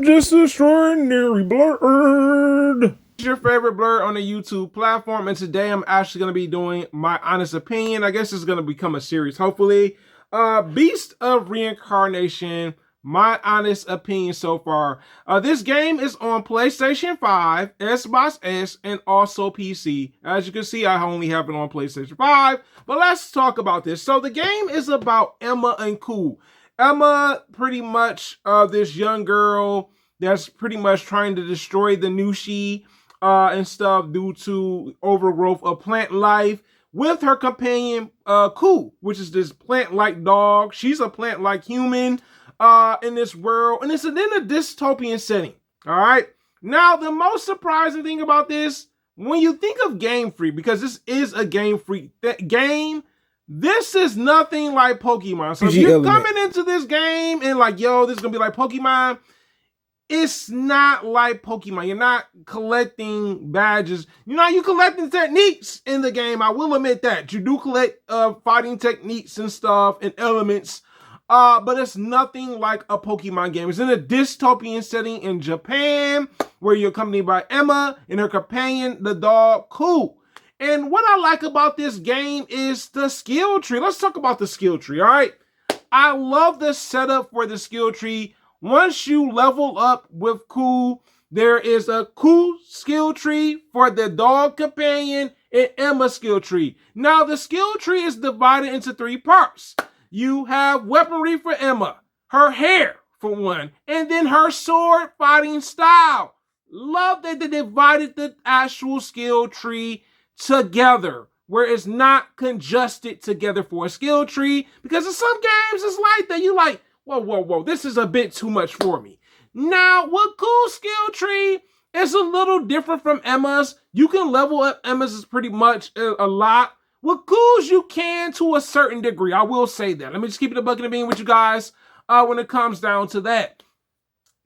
Just extraordinary blerd. Your favorite blerd on the YouTube platform, and today I'm actually going to be doing my honest opinion. I guess it's going to become a series, hopefully. Beast of Reincarnation, my honest opinion so far. This game is on PlayStation 5, Xbox S, and also PC. As you can see, I only have it on PlayStation 5, but let's talk about this. So the game is about Emma and Cool. Emma, pretty much this young girl that's pretty much trying to destroy the Nushi and stuff due to overgrowth of plant life, with her companion Ku, which is this plant-like dog. She's a plant-like human in this world, and it's in a dystopian setting. All right. Now, the most surprising thing about this, when you think of Gamefeak, because this is a Gamefeak game, this is nothing like Pokemon. So if you're coming into this game and like, yo, this is gonna be like Pokemon, it's not like Pokemon. You're not collecting badges. You're collecting techniques in the game. I will admit that. You do collect fighting techniques and stuff and elements. But it's nothing like a Pokemon game. It's in a dystopian setting in Japan, where you're accompanied by Emma and her companion, the dog Ku. And what I like about this game is the skill tree. Let's talk about the skill tree, all right? I love the setup for the skill tree. Once you level up with Ku, there is a Ku skill tree for the dog companion and Emma skill tree. Now, the skill tree is divided into 3 parts. You have weaponry for Emma, her hair for one, and then her sword fighting style. Love that they divided the actual skill tree together, where it's not congested together for a skill tree, because in some games it's like that. You like, whoa, this is a bit too much for me. Now, with Ku's skill tree, it's a little different from Emma's. You can level up Emma's is pretty much a lot. With Ku's, you can to a certain degree. I will say that. Let me just keep it a bucket of bean with you guys when it comes down to that.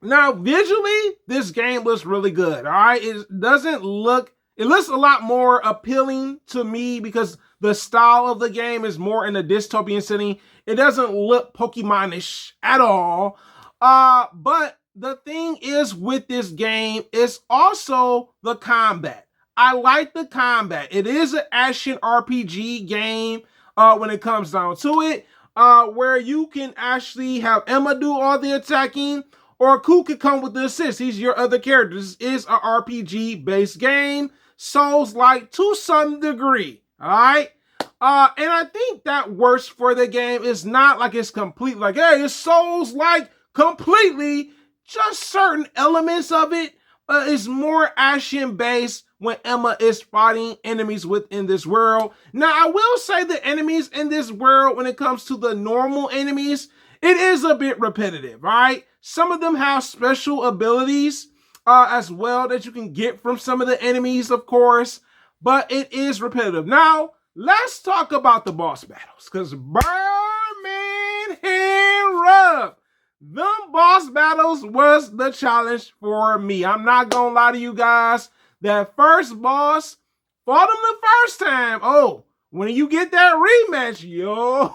Now, visually, this game looks really good, all right? It looks a lot more appealing to me because the style of the game is more in a dystopian setting. It doesn't look Pokemon-ish at all. But the thing is with this game is also the combat. I like the combat. It is an action RPG game when it comes down to it, where you can actually have Emma do all the attacking, or Ku could come with the assist. He's your other character. This is an RPG-based game. Souls-like to some degree, all right? And I think that works for the game. It's not like it's complete, like, hey, it's Souls-like completely. Just certain elements of it is more action-based when Emma is fighting enemies within this world. Now, I will say the enemies in this world, when it comes to the normal enemies, it is a bit repetitive, all right? Some of them have special abilities as well that you can get from some of the enemies, of course, but it is repetitive. Now, let's talk about the boss battles, because Birdman hand rub, them boss battles was the challenge for me. I'm not gonna lie to you guys. That first boss, fought him the first time. Oh, when you get that rematch, yo,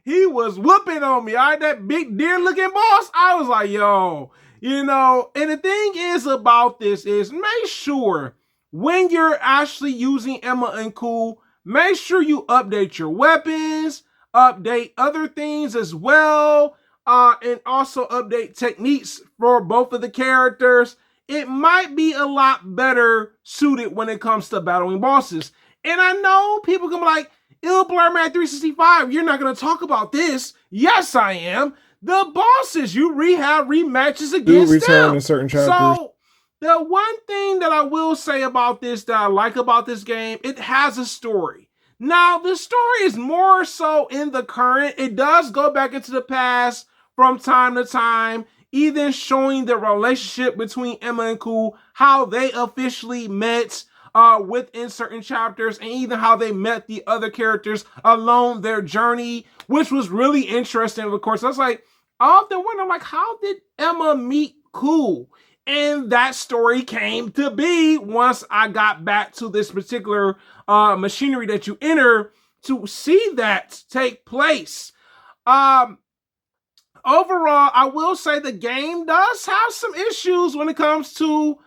he was whooping on me. All right, that big deer looking boss, I was like, yo, and the thing is about this is, make sure when you're actually using Emma and Ku, make sure you update your weapons, update other things as well, and also update techniques for both of the characters. It might be a lot better suited when it comes to battling bosses. And I know people can be like, blerd 365, you're not going to talk about this. Yes, I am. The bosses, you have rematches against them. In certain chapters. So, the one thing that I will say about this that I like about this game, it has a story. Now, the story is more so in the current. It does go back into the past from time to time, even showing the relationship between Emma and Ku, how they officially met within certain chapters, and even how they met the other characters along their journey, which was really interesting. Of course, I was like, I often wonder, like, how did Emma meet Ku? And that story came to be once I got back to this particular machinery that you enter to see that take place. overall, I will say the game does have some issues when it comes to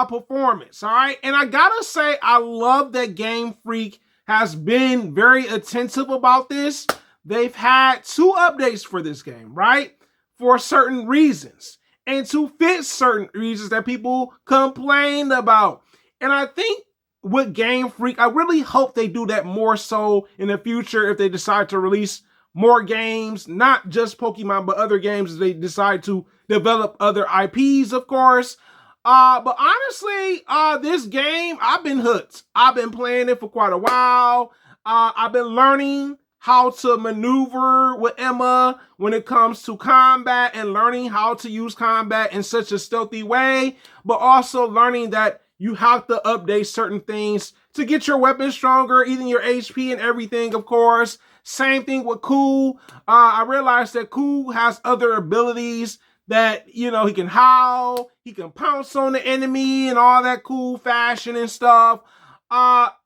performance. All right. And I gotta say, I love that Gamefeak has been very attentive about this. They've had 2 updates for this game, right? For certain reasons and to fit certain reasons that people complained about. And I think with Gamefeak, I really hope they do that more so in the future if they decide to release more games, not just Pokemon, but other games as they decide to develop other IPs, of course. But honestly, this game, I've been hooked. I've been playing it for quite a while. I've been learning how to maneuver with Emma when it comes to combat and learning how to use combat in such a stealthy way, but also learning that you have to update certain things to get your weapon stronger, even your HP and everything, of course. Same thing with Cool. I realized that Cool has other abilities that, you know, he can howl, he can pounce on the enemy and all that cool fashion and stuff.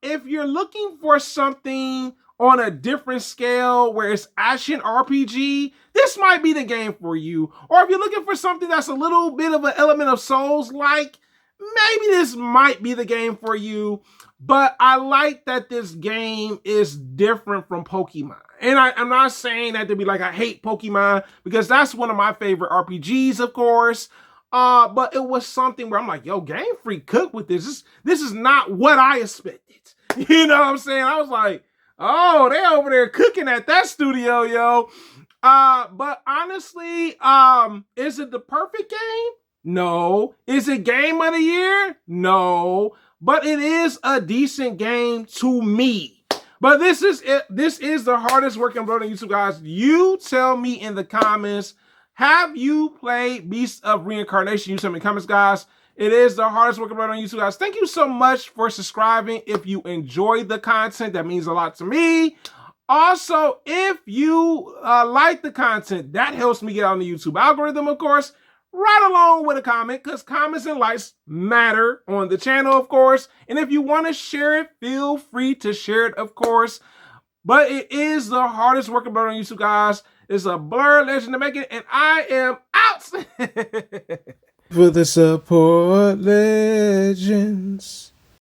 If you're looking for something on a different scale where it's action RPG, this might be the game for you. Or if you're looking for something that's a little bit of an element of Souls-like, maybe this might be the game for you. But I like that this game is different from Pokemon. And I'm not saying that to be like, I hate Pokemon, because that's one of my favorite RPGs, of course. But it was something where I'm like, yo, Gamefeak cooked with this. This is not what I expected. You know what I'm saying? I was like, oh, they over there cooking at that studio, yo. But honestly, is it the perfect game? No. Is it game of the year? No. But it is a decent game to me. But this is it. This is the hardest working blerd on YouTube, guys. You tell me in the comments, have you played Beast of Reincarnation? You tell me in the comments, guys. It is the hardest working blerd on YouTube, guys. Thank you so much for subscribing. If you enjoyed the content, that means a lot to me. Also, if you like the content, that helps me get on the YouTube algorithm, of course. Right along with a comment, because comments and likes matter on the channel, of course. And if you want to share it, feel free to share it, of course. But it is the hardest working blerd on YouTube, guys. It's a blerd legend to make it, and I am out. For the support, legends.